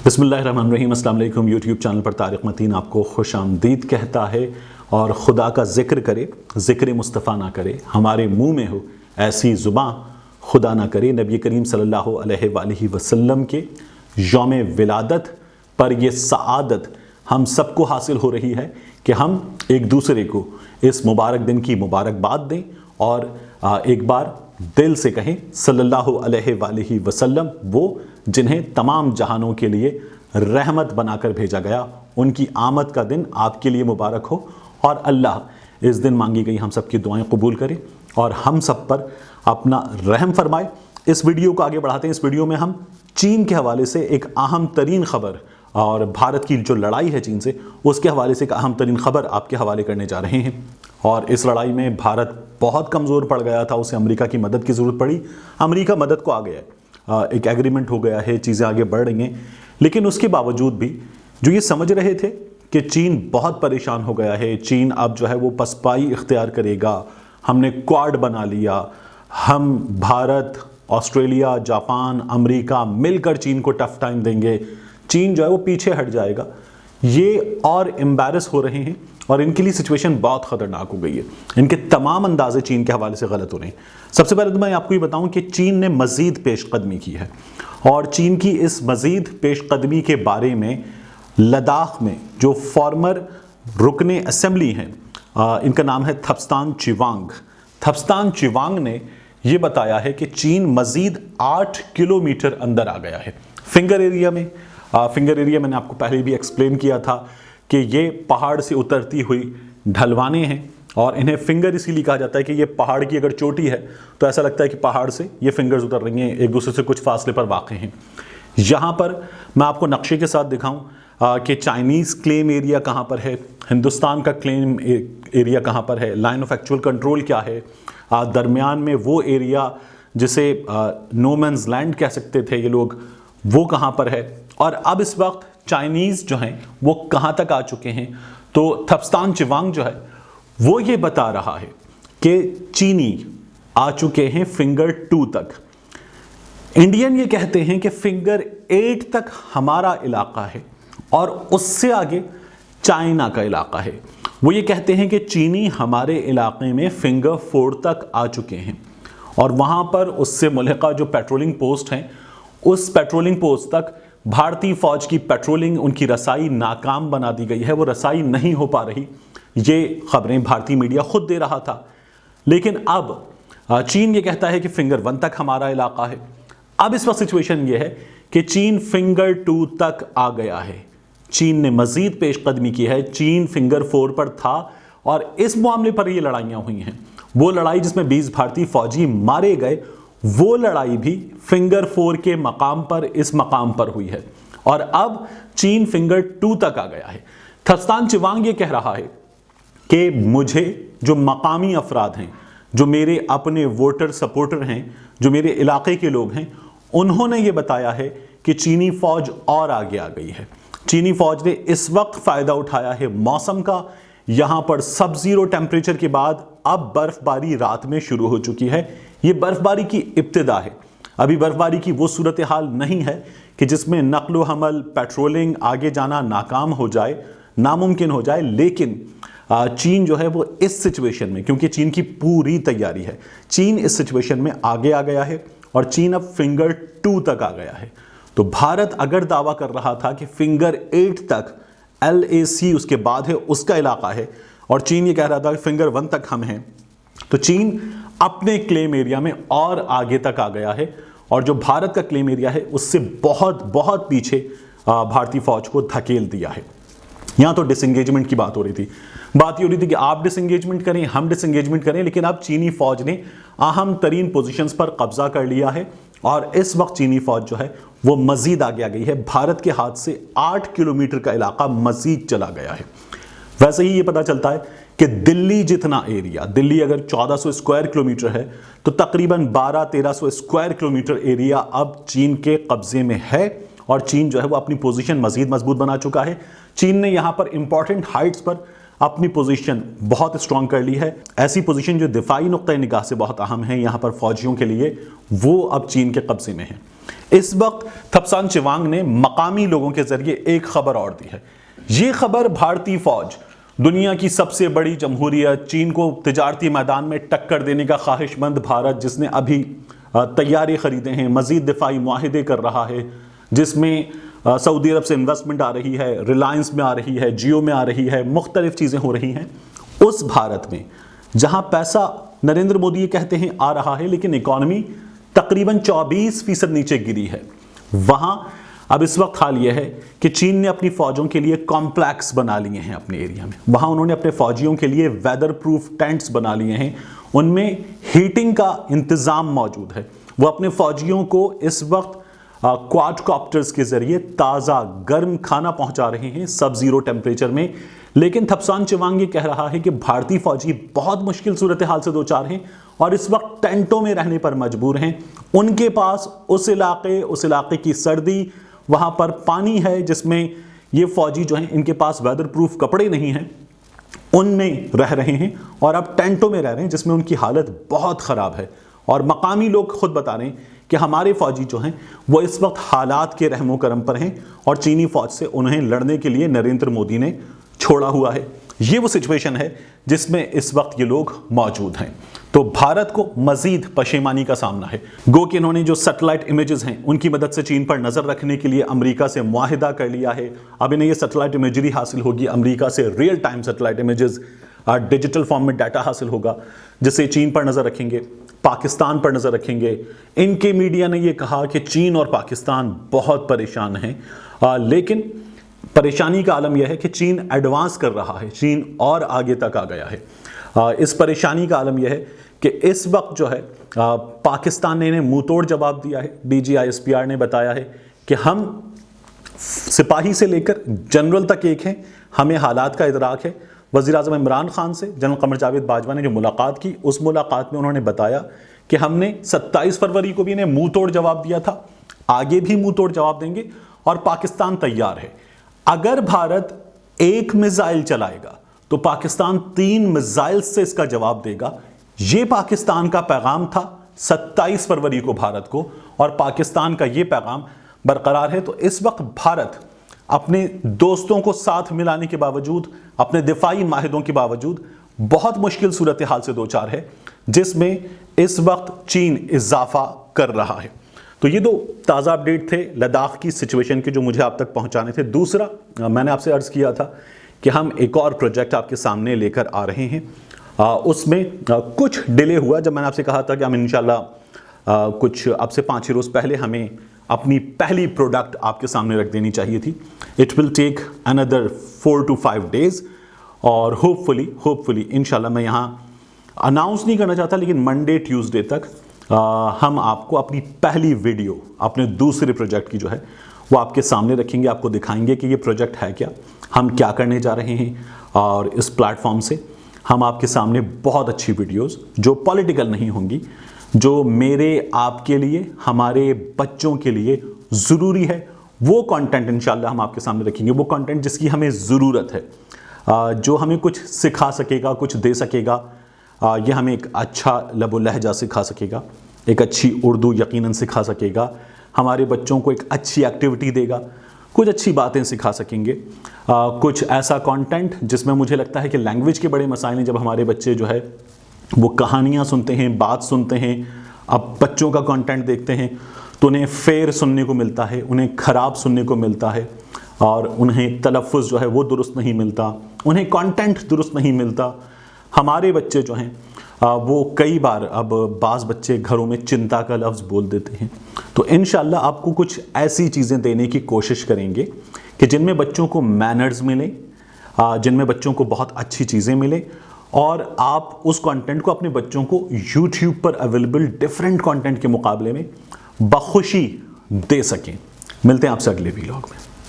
बिस्मिल्लाहिर्रहमानिर्रहीम। अस्सलाम वालेकुम। यूट्यूब चैनल पर तारिक मतीन आपको खुश आमदीद कहता है। और खुदा का जिक्र करे, ज़िक्र मुस्तफ़ा ना करे, हमारे मुंह में हो ऐसी ज़ुबां खुदा ना करे। नबी करीम सल्लल्लाहु अलैहि वसल्लम के यौम विलादत पर यह सआदत हम सबको हासिल हो रही है कि हम एक दूसरे को इस मुबारक दिन की मुबारकबाद दें और एक बार दिल से कहें सल्लल्लाहु अलैहि वसल्लम, वो जिन्हें तमाम जहानों के लिए रहमत बनाकर भेजा गया, उनकी आमद का दिन आपके लिए मुबारक हो और अल्लाह इस दिन मांगी गई हम सब की दुआएं कबूल करे और हम सब पर अपना रहम फरमाए। इस वीडियो को आगे बढ़ाते हैं। इस वीडियो में हम चीन के हवाले से एक अहम तरीन खबर और भारत की जो लड़ाई है चीन से, उसके हवाले से एक अहम तरीन खबर आपके हवाले करने जा रहे हैं। और इस लड़ाई में भारत बहुत कमज़ोर पड़ गया था, उसे अमेरिका की मदद की ज़रूरत पड़ी। अमेरिका मदद को आ गया है, एक एग्रीमेंट हो गया है, चीज़ें आगे बढ़ रही हैं। लेकिन उसके बावजूद भी जो ये समझ रहे थे कि चीन बहुत परेशान हो गया है, चीन अब जो है वो पसपाई इख्तियार करेगा, हमने क्वाड बना लिया, हम भारत, ऑस्ट्रेलिया, जापान, अमेरिका मिलकर चीन को टफ टाइम देंगे, चीन जो है वो पीछे हट जाएगा, ये और एम्बैरस हो रहे हैं और इनके लिए सिचुएशन बहुत ख़तरनाक हो गई है। इनके तमाम अंदाजे चीन के हवाले से गलत हो रहे हैं। सबसे पहले तो मैं आपको ये बताऊं कि चीन ने मज़ीद पेशकदमी की है और चीन की इस मज़ीद पेशकदमी के बारे में लद्दाख में जो फॉर्मर रुकने असेंबली हैं, इनका नाम है थप्स्तान चिवांग। थप्स्तान चिवांग ने ये बताया है कि चीन मज़ीद 8 किलोमीटर अंदर आ गया है फिंगर एरिया में। फिंगर एरिया मैंने आपको पहले भी एक्सप्लेन किया था कि ये पहाड़ से उतरती हुई ढलवाने हैं और इन्हें फिंगर इसीलिए कहा जाता है कि ये पहाड़ की अगर चोटी है तो ऐसा लगता है कि पहाड़ से ये फिंगर्स उतर रही हैं, एक दूसरे से कुछ फासले पर वाक़ हैं। यहाँ पर मैं आपको नक्शे के साथ दिखाऊं कि चाइनीज़ क्लेम एरिया कहाँ पर है, हिंदुस्तान का क्लेम एरिया कहाँ पर है, लाइन ऑफ एक्चुअल कंट्रोल क्या है, दरमियान में वो एरिया जिसे नो मैन्स लैंड कह सकते थे ये लोग, वो कहाँ पर है और अब इस वक्त चाइनीज़ जो हैं वो कहाँ तक आ चुके हैं। तो थप्स्तान चिवांग जो है वो ये बता रहा है कि चीनी आ चुके हैं फिंगर 2 तक। इंडियन ये कहते हैं कि फिंगर 8 तक हमारा इलाका है और उससे आगे चाइना का इलाका है। वो ये कहते हैं कि चीनी हमारे इलाके में फिंगर 4 तक आ चुके हैं और वहाँ पर उससे मुल्हिका जो पेट्रोलिंग पोस्ट हैं, उस पेट्रोलिंग पोस्ट तक भारतीय फौज की पेट्रोलिंग, उनकी रसाई नाकाम बना दी गई है, वो रसाई नहीं हो पा रही। ये खबरें भारतीय मीडिया खुद दे रहा था। लेकिन अब चीन ये कहता है कि फिंगर 1 तक हमारा इलाका है। अब इस वक्त सिचुएशन ये है कि चीन फिंगर 2 तक आ गया है। चीन ने मजीद पेशकदमी की है। चीन फिंगर 4 पर था और इस मामले पर ये लड़ाइयाँ हुई हैं। वो लड़ाई जिसमें 20 भारतीय फौजी मारे गए, वो लड़ाई भी फिंगर 4 के मकाम पर, इस मकाम पर हुई है और अब चीन फिंगर 2 तक आ गया है। थप्स्तान चिवांग ये कह रहा है कि मुझे जो मकामी अफराद हैं, जो मेरे अपने वोटर सपोर्टर हैं, जो मेरे इलाके के लोग हैं, उन्होंने ये बताया है कि चीनी फौज और आगे आ गई है। चीनी फौज ने इस वक्त फ़ायदा उठाया है मौसम का। यहाँ पर सब ज़ीरो टेम्परेचर के बाद अब बर्फबारी रात में शुरू हो चुकी है। ये बर्फबारी की इब्तिदा है। अभी बर्फबारी की वो सूरत हाल नहीं है कि जिसमें नक्लो हमल, पेट्रोलिंग, आगे जाना नाकाम हो जाए, नामुमकिन हो जाए। लेकिन चीन जो है वो इस सिचुएशन में, क्योंकि चीन की पूरी तैयारी है, चीन इस सिचुएशन में आगे आ गया है और चीन अब फिंगर 2 तक आ गया है। तो भारत अगर दावा कर रहा था कि फिंगर 8 तक LAC उसके बाद है, उसका इलाका है, और चीन ये कह रहा था कि फिंगर 1 तक हम हैं, तो चीन अपने क्लेम एरिया में और आगे तक आ गया है और जो भारत का क्लेम एरिया है उससे बहुत बहुत पीछे भारतीय फौज को धकेल दिया है। यहाँ तो डिसएंगेजमेंट की बात हो रही थी। बात ये हो रही थी कि आप डिसएंगेजमेंट करें, हम डिसएंगेजमेंट करें, लेकिन अब चीनी फौज ने अहम तरीन पोजीशंस पर कब्जा कर लिया है और इस वक्त चीनी फौज जो है वो मजीद आगे आ गई है। भारत के हाथ से 8 किलोमीटर का इलाका मजीद चला गया है। वैसे ही ये पता चलता है कि दिल्ली जितना एरिया, दिल्ली अगर 1400 स्क्वायर किलोमीटर है तो तकरीबन 1200-1300 स्क्वायर किलोमीटर एरिया अब चीन के कब्जे में है और चीन जो है वो अपनी पोजीशन मजीद मजबूत बना चुका है। चीन ने यहाँ पर इंपॉर्टेंट हाइट्स पर अपनी पोजीशन बहुत स्ट्रांग कर ली है। ऐसी पोजीशन जो दिफाई नुक्ता निगाह से बहुत अहम है यहाँ पर फौजियों के लिए, वो अब चीन के कब्जे में है। इस वक्त थप्सान चिवांग ने मकामी लोगों के जरिए एक खबर और दी है। ये खबर भारतीय फौज, दुनिया की सबसे बड़ी जमहूरियत, चीन को तिजारती मैदान में टक्कर देने का ख्वाहिशमंद भारत, जिसने अभी तैयारी खरीदे हैं, मजीद दिफाई मुआहिदे कर रहा है, जिसमें सऊदी अरब से इन्वेस्टमेंट आ रही है, रिलायंस में आ रही है, जियो में आ रही है, मुख्तलिफ चीज़ें हो रही हैं। उस भारत में जहां पैसा नरेंद्र मोदी ये कहते हैं आ रहा है, लेकिन इकॉनमी तकरीबन 24% नीचे गिरी है, वहां अब इस वक्त हाल यह है कि चीन ने अपनी फौजों के लिए कॉम्प्लेक्स बना लिए हैं अपने एरिया में। वहां उन्होंने अपने फौजियों के लिए वेदर प्रूफ टेंट्स बना लिए हैं, उनमें हीटिंग का इंतज़ाम मौजूद है। वो अपने फौजियों को इस वक्त क्वाडकॉप्टर्स के जरिए ताज़ा गर्म खाना पहुंचा रहे हैं सब जीरो टेम्परेचर में। लेकिन थप्सान चिवांग ये कह रहा है कि भारतीय फौजी बहुत मुश्किल सूरत हाल से दो चार हैं और इस वक्त टेंटों में रहने पर मजबूर हैं। उनके पास उस इलाके की सर्दी, वहां पर पानी है जिसमें ये फौजी जो हैं इनके पास वेदर प्रूफ कपड़े नहीं हैं, उनमें रह रहे हैं और अब टेंटों में रह रहे हैं जिसमें उनकी हालत बहुत ख़राब है। और मकामी लोग खुद बता रहे हैं कि हमारे फौजी जो हैं वो इस वक्त हालात के रहमो करम पर हैं और चीनी फौज से उन्हें लड़ने के लिए नरेंद्र मोदी ने छोड़ा हुआ है। ये वो सिचुएशन है जिसमें इस वक्त ये लोग मौजूद हैं। तो भारत को मजीद पशेमानी का सामना है। गो कि इन्होंने जो सैटेलाइट इमेजेस हैं उनकी मदद से चीन पर नजर रखने के लिए अमेरिका से मुआहिदा कर लिया है। अब इन्हें ये सैटेलाइट इमेजरी हासिल होगी अमेरिका से, real time satellite images, digital form में डाटा हासिल होगा, जिससे चीन पर नजर रखेंगे, पाकिस्तान पर नजर रखेंगे। इनके मीडिया ने यह कहा कि चीन और पाकिस्तान बहुत परेशान हैं, लेकिन परेशानी का आलम यह है कि चीन एडवांस कर रहा है, चीन और आगे तक आ गया है। इस परेशानी का आलम यह है कि इस वक्त जो है पाकिस्तान ने इन्हें मुंह तोड़ जवाब दिया है। DGISPR ने बताया है कि हम सिपाही से लेकर जनरल तक एक हैं, हमें हालात का इदराक है। वज़ीर आज़म इमरान खान से जनरल कमर जावेद बाजवा ने जो मुलाकात की, उस मुलाकात में उन्होंने बताया कि हमने 27 फरवरी को भी इन्हें मुंह तोड़ जवाब दिया था, आगे भी मुंह तोड़ जवाब देंगे और पाकिस्तान तैयार है। अगर भारत एक मिसाइल चलाएगा तो पाकिस्तान 3 मिसाइल से इसका जवाब देगा। यह पाकिस्तान का पैगाम था 27 फरवरी को भारत को, और पाकिस्तान का यह पैगाम बरकरार है। तो इस वक्त भारत अपने दोस्तों को साथ मिलाने के बावजूद, अपने दिफाई माहिदों के बावजूद बहुत मुश्किल सूरत हाल से दो चार है, जिसमें इस वक्त चीन इजाफा कर रहा है। तो ये दो ताज़ा अपडेट थे लद्दाख की सिचुएशन के जो मुझे आप तक पहुंचाने थे। दूसरा, मैंने आपसे अर्ज़ किया था कि हम एक और प्रोजेक्ट आपके सामने लेकर आ रहे हैं। उसमें कुछ डिले हुआ। जब मैंने आपसे कहा था कि हम इंशाल्लाह कुछ अब से 5 रोज़ पहले हमें अपनी पहली प्रोडक्ट आपके सामने रख देनी चाहिए थी। It will take another 4 to 5 days और होपफुली इंशाल्लाह, मैं यहाँ अनाउंस नहीं करना चाहता, लेकिन मंडे ट्यूसडे तक हम आपको अपनी पहली वीडियो अपने दूसरे प्रोजेक्ट की जो है वो आपके सामने रखेंगे, आपको दिखाएंगे कि ये प्रोजेक्ट है क्या, हम क्या करने जा रहे हैं। और इस प्लेटफॉर्म से हम आपके सामने बहुत अच्छी वीडियोस जो पॉलिटिकल नहीं होंगी, जो मेरे आपके लिए, हमारे बच्चों के लिए ज़रूरी है, वो कंटेंट इंशाल्लाह हम आपके सामने रखेंगे। वो कंटेंट जिसकी हमें ज़रूरत है, जो हमें कुछ सिखा सकेगा, कुछ दे सकेगा। ये हमें एक अच्छा लबो लहजा सिखा सकेगा, एक अच्छी उर्दू यकीनन सिखा सकेगा, हमारे बच्चों को एक अच्छी एक्टिविटी देगा, कुछ अच्छी बातें सिखा सकेंगे। कुछ ऐसा कंटेंट जिसमें मुझे लगता है कि लैंग्वेज के बड़े मसाइल हैं। जब हमारे बच्चे जो है वो कहानियाँ सुनते हैं, बात सुनते हैं, अब बच्चों का कंटेंट देखते हैं तो उन्हें फेर सुनने को मिलता है, उन्हें ख़राब सुनने को मिलता है, और उन्हें तलफ़्फ़ुज़ जो है वो दुरुस्त नहीं मिलता, उन्हें कंटेंट दुरुस्त नहीं मिलता। हमारे बच्चे जो हैं वो कई बार, अब बाज़ बच्चे घरों में चिंता का लफ्ज़ बोल देते हैं। तो इंशाल्लाह आपको कुछ ऐसी चीज़ें देने की कोशिश करेंगे कि जिनमें बच्चों को मैनर्स मिले, जिनमें बच्चों को बहुत अच्छी चीज़ें मिले, और आप उस कंटेंट को अपने बच्चों को यूट्यूब पर अवेलेबल डिफरेंट कंटेंट के मुकाबले में बखुशी दे सकें। मिलते हैं आपसे अगले वीडियो में।